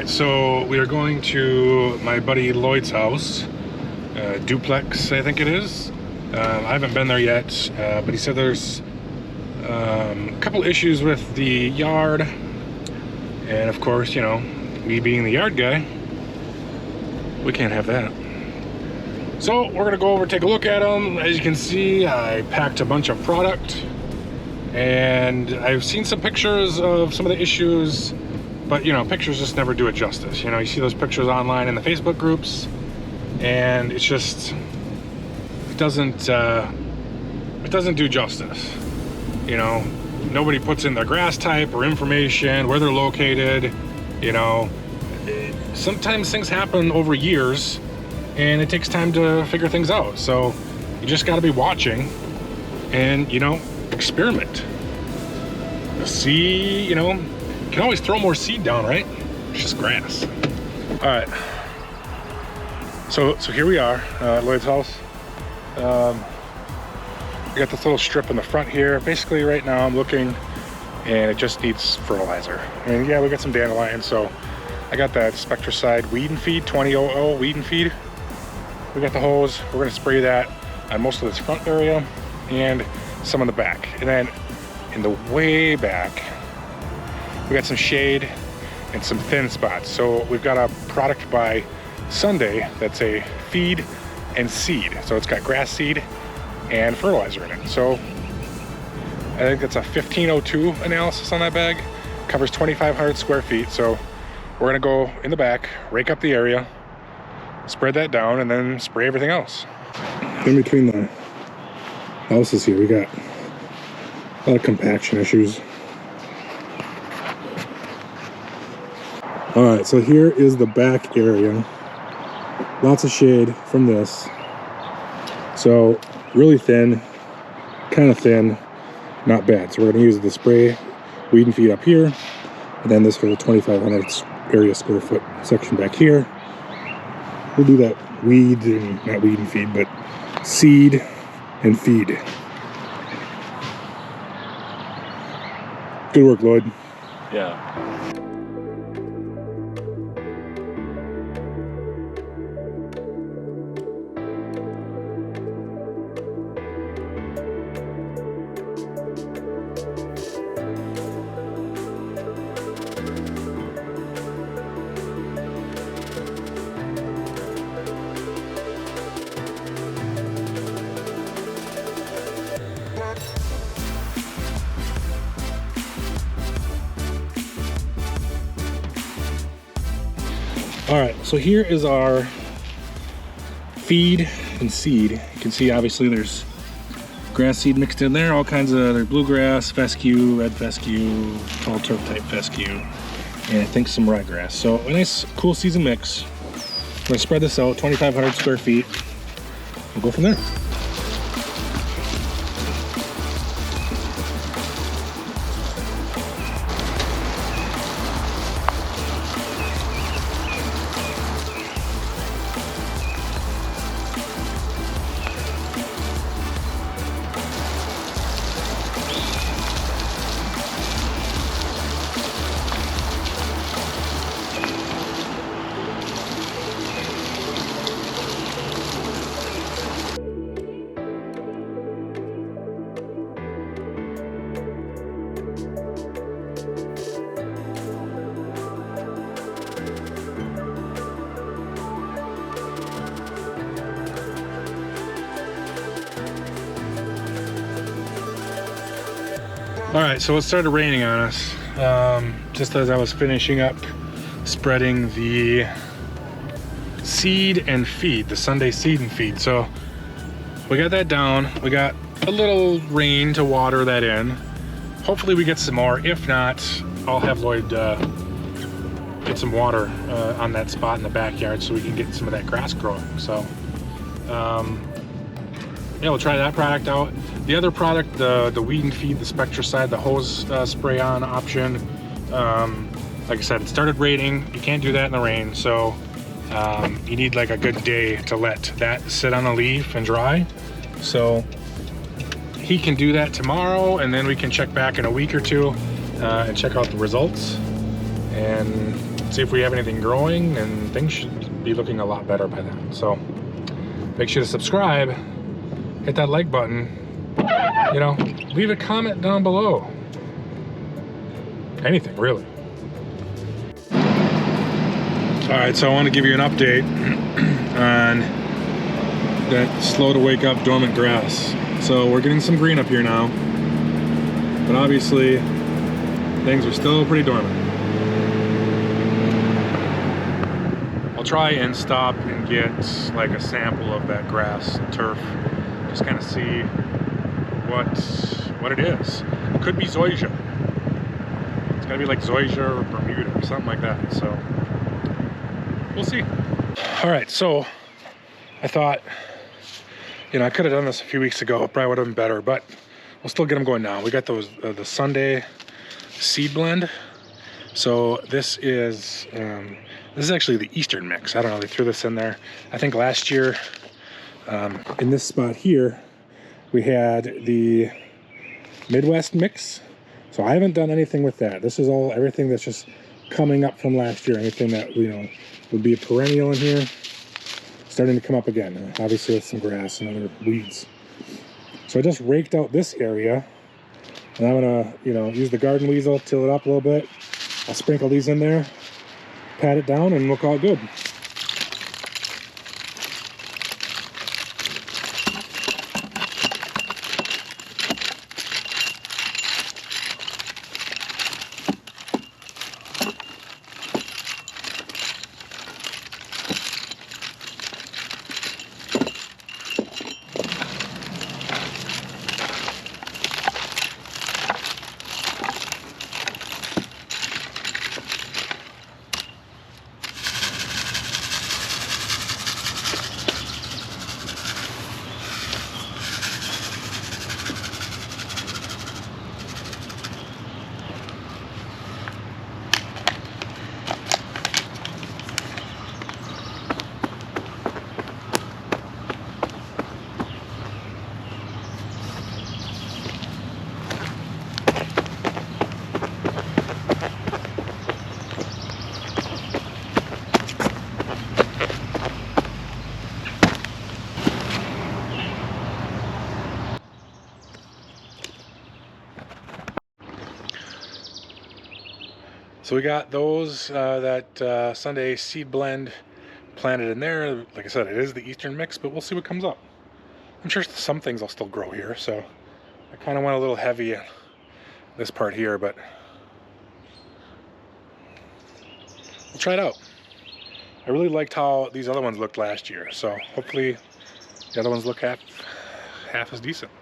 right, so we are going to my buddy Lloyd's house, duplex, I think it is. I haven't been there yet, but he said there's a couple issues with the yard, and of course, you know, me being the yard guy, we can't have that. So we're gonna go over, take a look at them. As you can see, I packed a bunch of product, and I've seen some pictures of some of the issues, but you know, pictures just never do it justice. You know, you see those pictures online in the Facebook groups, and it's just, it doesn't do justice. You know, nobody puts in their grass type or information, where they're located. You know, sometimes things happen over years, and it takes time to figure things out. So you just got to be watching and, you know, experiment. See, you know, you can always throw more seed down, right? It's just grass. All right. So here we are at Lloyd's house. We got this little strip in the front here. Basically right now I'm looking, and it just needs fertilizer. And yeah, we got some dandelions, so I got that Spectracide weed and feed, 2000 weed and feed. We got the hose. We're gonna spray that on most of this front area and some on the back. And then in the way back, we got some shade and some thin spots. So we've got a product by Sunday that's a feed and seed. So it's got grass seed and fertilizer in it. So I think it's a 1502 analysis on that bag. Covers 2,500 square feet. So we're gonna go in the back, rake up the area, spread that down, and then spray everything else. In between the houses here, we got a lot of compaction issues. All right, so here is the back area. Lots of shade from this. So really thin, kind of thin, not bad. So we're gonna use the spray weed and feed up here, and then this whole 2,500 area square foot section back here. We'll do that weed, and not weed and feed, but seed and feed. Good work, Lloyd. Yeah. All right, so here is our feed and seed. You can see obviously there's grass seed mixed in there, all kinds of other bluegrass, fescue, red fescue, tall turf type fescue, and I think some ryegrass. So a nice cool season mix. I'm gonna spread this out, 2,500 square feet. We'll go from there. All right, so it started raining on us just as I was finishing up spreading the seed and feed, the Sunday seed and feed. So we got that down. We got a little rain to water that in. Hopefully we get some more. If not, I'll have Lloyd get some water on that spot in the backyard so we can get some of that grass growing. So yeah, we'll try that product out. The other product, the weed and feed, the Spectracide, the hose spray on option, like I said, it started raining. You can't do that in the rain, so you need like a good day to let that sit on a leaf and dry. So he can do that tomorrow, and then we can check back in a week or two and check out the results and see if we have anything growing, and things should be looking a lot better by then. So make sure to subscribe, hit that like button, you know, leave a comment down below. Anything, really. All right, so I want to give you an update on that slow to wake up dormant grass. So we're getting some green up here now, but obviously things are still pretty dormant. I'll try and stop and get like a sample of that grass and turf, just kind of see what it is. It could be zoysia. It's gotta be like zoysia or Bermuda or something like that. So we'll see. All right, so I thought, you know, I could have done this a few weeks ago. It probably would have been better, but we'll still get them going now. We got those the Sunday seed blend. So this is actually the Eastern mix. I don't know, they threw this in there. I think last year in this spot here, we had the Midwest mix. So I haven't done anything with that. This is everything that's just coming up from last year. Anything that, you know, would be a perennial in here, starting to come up again. Obviously with some grass and other weeds. So I just raked out this area, and I'm gonna, you know, use the garden weasel, till it up a little bit. I'll sprinkle these in there, pat it down, and we'll call it good. So we got those, that Sunday seed blend planted in there. Like I said, it is the Eastern mix, but we'll see what comes up. I'm sure some things will still grow here, so I kind of went a little heavy on this part here, but we'll try it out. I really liked how these other ones looked last year, so hopefully the other ones look half as decent.